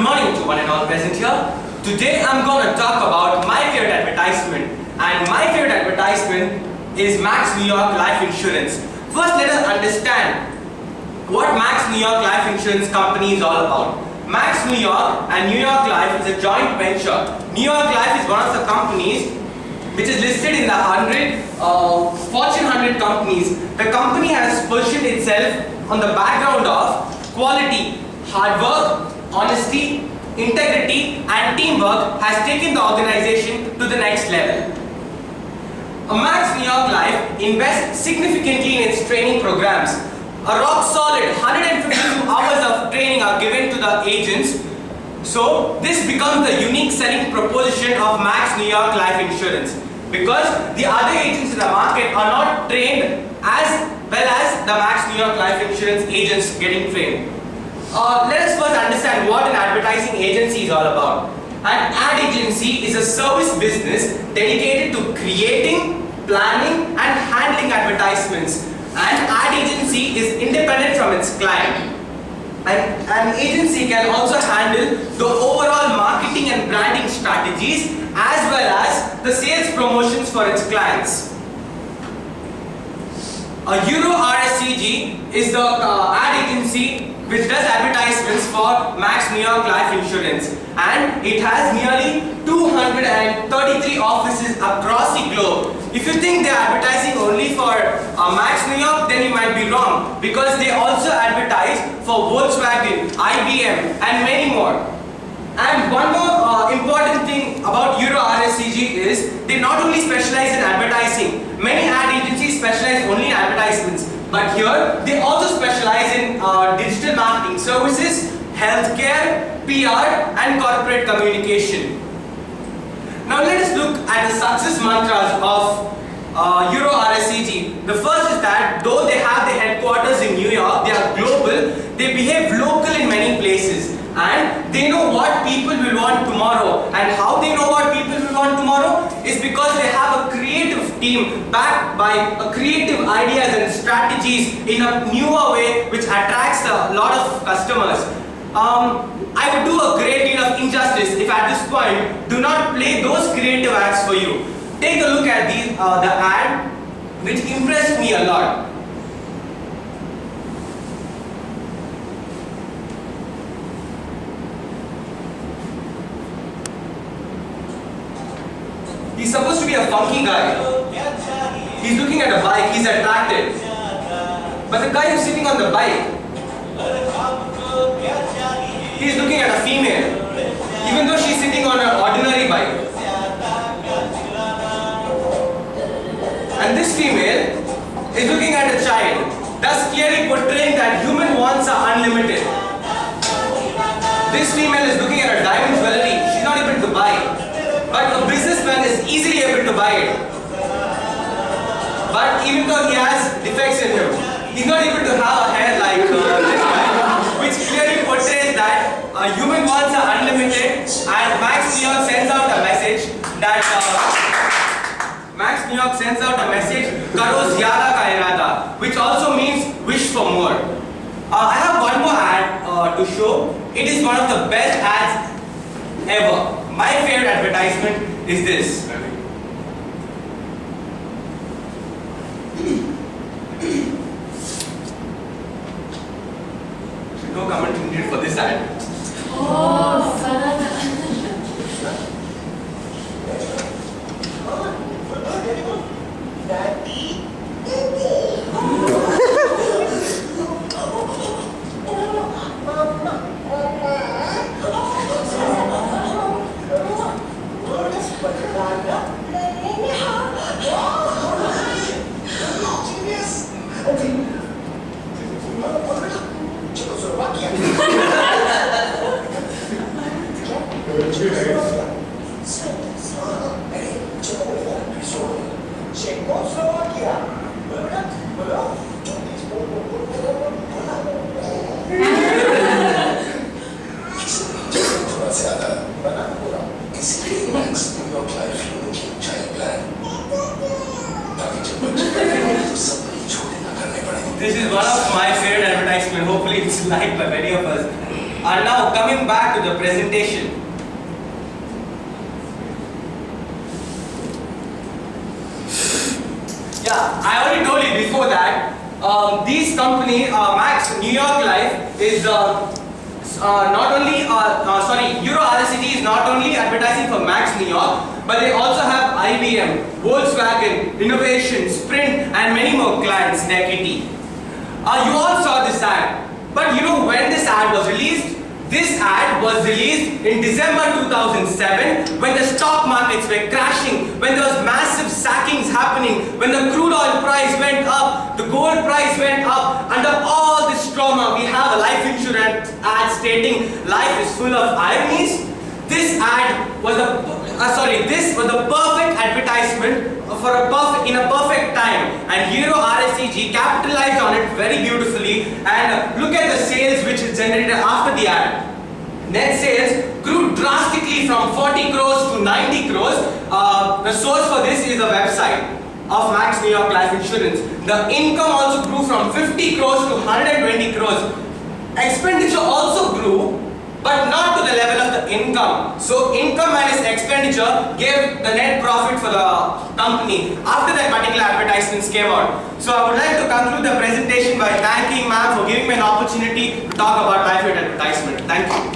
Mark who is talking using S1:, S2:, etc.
S1: morning to one and all present here. Today I'm going to talk about my favorite advertisement, and my favorite advertisement is Max New York Life Insurance. First, let us understand what Max New York Life Insurance Company is all about. Max New York and New York Life is a joint venture. New York Life is one of the companies which is listed in the Fortune 100 companies. The company has positioned itself on the background of quality, hard work, honesty, integrity and teamwork has taken the organization to the next level. Max New York Life invests significantly in its training programs. A rock solid 152 hours of training are given to the agents. So this becomes the unique selling proposition of Max New York Life Insurance, because the other agents in the market are not trained as well as the Max New York Life Insurance agents getting trained. Let us first understand what an advertising agency is all about. An ad agency is a service business dedicated to creating, planning and handling advertisements. An ad agency is independent from its client. An agency can also handle the overall marketing and branding strategies as well as the sales promotions for its clients. Euro RSCG is the ad agency which does advertisements for Max New York Life Insurance, and it has nearly 233 offices across the globe. If you think they are advertising only for Max New York, then you might be wrong, because they also advertise for Volkswagen, IBM and many more. And one more important thing about Euro RSCG is they not only specialize in advertising. Many ad agencies specialize only in advertisements, but here they also specialize in digital marketing services, healthcare, PR and corporate communication. Now let us look at the success mantras of Euro RSCG. The first is that though they have their headquarters in New York, they are global, they behave local in many places, and they know what people will want tomorrow. And how they know what people will want tomorrow is because they have a creative team backed by creative ideas and strategies in a newer way which attracts a lot of customers. I would do a great deal of injustice if at this point do not play those creative ads for you. Take a look at the ad which impressed me a lot. He's supposed to be a funky guy. He's looking at a bike, he's attracted. But the guy who's sitting on the bike, he's looking at a female, even though she's sitting on an ordinary bike. And this female is looking at a child, thus clearly portraying that human wants are unlimited. This female is looking at a diamond jewelry she's not able to buy, but a businessman is easily able to buy it. But even though he has defects in him, he's not able to have a hair like this guy, which clearly portrays that human wants are unlimited. And Max New York sends out a message that Karo zyada ka irada, which also means wish for more. I have one more ad to show. It is one of the best ads ever. My favorite advertisement is this. No comment needed for this ad.
S2: Oh,
S1: And now coming back to the presentation. Yeah, I already told you before that these company, Max New York Life is not only, Euro RSCG is not only advertising for Max New York, but they also have IBM, Volkswagen, Innovation, Sprint, and many more clients in their kitty. You all saw this ad, but you know when this ad was released? This ad was released in December 2007 when the stock markets were crashing, when there was massive sackings happening, when the crude oil price went up, the gold price went up. Under all this trauma, we have a life insurance ad stating life is full of ironies. This ad was this was the perfect advertisement in a perfect time, and Euro RSCG capitalized on it very beautifully. And look at the sales which is generated after the ad. Net sales grew drastically from 40 crores to 90 crores. The source for this is the website of Max New York Life Insurance. The income also grew from 50 crores to 120 crores. Expenditure also grew, but not to the level of the income. So income minus expenditure gave the net profit for the company after that particular advertisements came out. So I would like to conclude the presentation by thanking ma'am for giving me an opportunity to talk about life advertisement. Thank you.